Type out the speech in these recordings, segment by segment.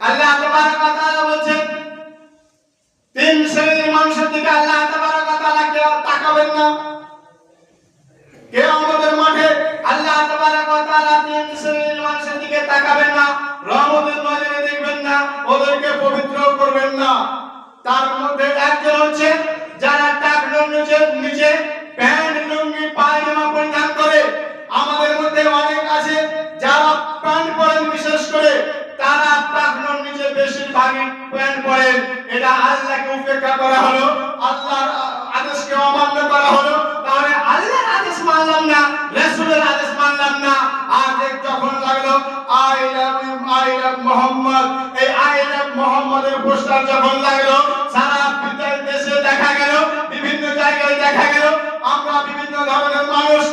আল্লাহ তাবারক ওয়া তাআলা বলেন তিন শ্রেণীর মানুষের দিকে আল্লাহ তাবারক ওয়া তাআলা কেউ তাকাবেন না। কিয়ামতের মাঠে আল্লাহ তাবারক ওয়া তাআলা তিন শ্রেণীর মানুষের দিকে তাকাবেন না, রহমতের নজরে দেখবেন না, ওদেরকে পবিত্র করবেন না। তার মধ্যে একজন হচ্ছে যারা টাকনোর নিচে প্যান্ট লুঙ্গি পায়জামা পরিধান করে। আমাদের মধ্যে অনেক আছে যারা প্যান্ট পরেন, বিশেষ করে তারা টাকনোর নিচে বেশিরভাগই প্যান্ট পরেন। এটা আল্লাহকে উপেক্ষা করা হলো, আল্লাহর আদেশকে অমান্য করা হলো। তাহলে আল্লাহর আদেশ মানলাম না, রাসূলের আদেশ মানলাম না। আজ যখন লাগলো আই লাভ মুহাম্মদ, এই আই লাভ মুহাম্মদের পোস্টার যখন লাগলো, সারা দেশে দেখা গেল, বিভিন্ন জায়গায় দেখা গেল, আমরা বিভিন্ন ধরনের মানুষ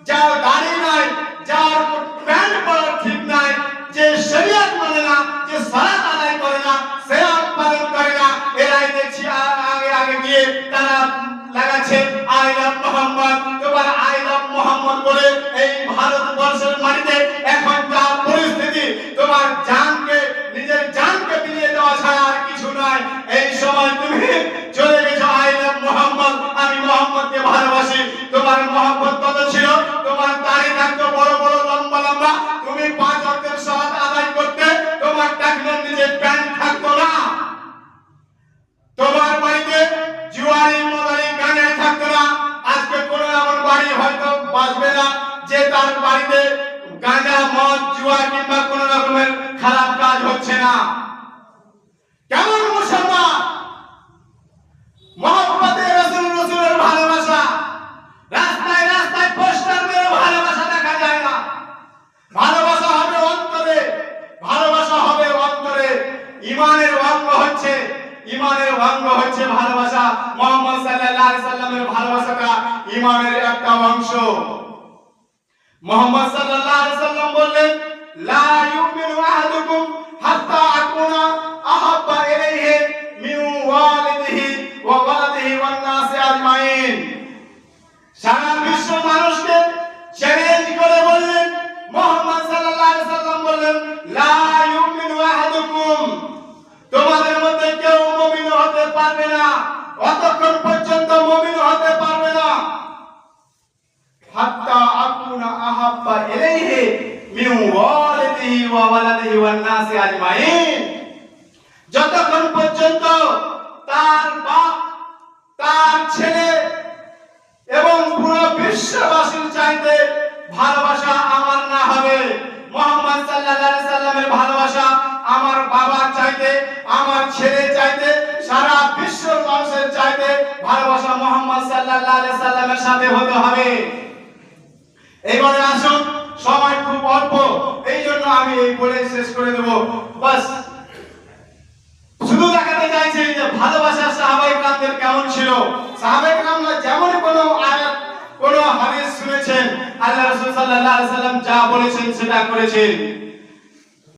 যার দাড়ি নাই, যার প্যান্ট পরা ঠিক নাই, যে শরীয়ত মানে না, যে সালাত আদায় করে না, সিয়াম পালন করে না, এরাই দেখছি আগে গিয়ে তারা লাগাচ্ছে আই লাভ মুহাম্মদ। তোমার আই লাভ মুহাম্মদ বলে এই ভারতবর্ষের মাটিতে এখন যা পরিস্থিতি, তোমার জানকে, নিজের জানকে বিলিয়ে দেওয়া ছাড়া আর কিছু নয়। এই সময় তুমি চলে গেছো আই লাভ মুহাম্মদ, আমি মুহাম্মদকে ভালোবাসি। তোমার মুহাম্মদ কত ছিল? তোমার দাড়ি থাকতো বড় বড় লম্বা লম্বা, তুমি 5 ওয়াক্তের সালাত আদায় করতে, তোমার টাকনোর নিচে প্যান্ট থাকতো না। তোমার বাড়িতে জুয়ারি মদারি গানে থাকতো না। আজকে কোনো এমন বাড়ি হয়তো বাঁচবে না যে তার বাড়িতে গাঁজা, মদ, জুয়া কিংবা কোনো রকমের খারাপ কাজ হচ্ছে না। কেমন মুসলমান? মুহাম্মদে রাসূলের ভালোবাসা, রাস্তায় রাস্তায় পোস্টার মেরে ভালোবাসা দেখা যায় না। ভালোবাসা হবে অন্তরে, ভালোবাসা হবে অন্তরে। ঈমানের অঙ্গ হচ্ছে ভালোবাসা। মুহাম্মদ সাল্লাল্লাহু আলাইহি সাল্লামের ভালোবাসাটা ঈমানের একটা অংশ। মুহাম্মদ সাল্লাল্লাহু আলাইহি সাল্লাম বললেন, লা ইউমিনু আহাদুকুম হাত্তা আকুনা আহাব্বা ইলাইহি মিন ওয়ালিদিহি ওয়া ওয়ালাদিহি ওয়ান নাসি আজমাইন। সারা বিশ্ব মানুষকে চ্যালেঞ্জ করে বললেন, মুহাম্মদ সাল্লাল্লাহু আলাইহি সাল্লাম বললেন, লা ইউমিনু আহাদুকুম, তোমাদের মধ্যে কেউ মুমিন হতে পারবে না, অতক্ষণ পর্যন্ত মুমিন হতে পারবে না, হাত্তা আকুনা আহাব্বা ইলাইহি মিন ওয়ালিদিহি ওয়া ওয়ালাদিহি ওয়ান নাসি আজমাইন, যতক্ষণ পর্যন্ত তার বাপ, তার ছেলে এবং পুরো বিশ্ববাসীর চাইতে ভালোবাসা আমার না হবে। মুহাম্মদ সাল্লাল্লাহু আলাইহি সাল্লামের ভালোবাসা আমার বাবার চাইতে, আমার ছেলে চাইতে, সারা বিশ্বের মানুষের চাইতে ভালোবাসা মুহাম্মদ সাল্লাল্লাহু আলাইহি সাল্লামের সাথে হতে হবে। এবারে আসুন, সময় খুব অল্প, এইজন্য আমি এই বলে শেষ করে দেব। বাস শুধু দেখাতে চাইছি যে ভালোবাসা সাহাবায়ে কেরামদের কেমন ছিল। সাহাবায়ে কেরামরা যেমন কোনো আয়াত, কোনো হাদিস শুনেছেন, আল্লাহ রাসূল সাল্লাল্লাহু আলাইহি সাল্লাম যা বলেছেন সেটা করেছেন।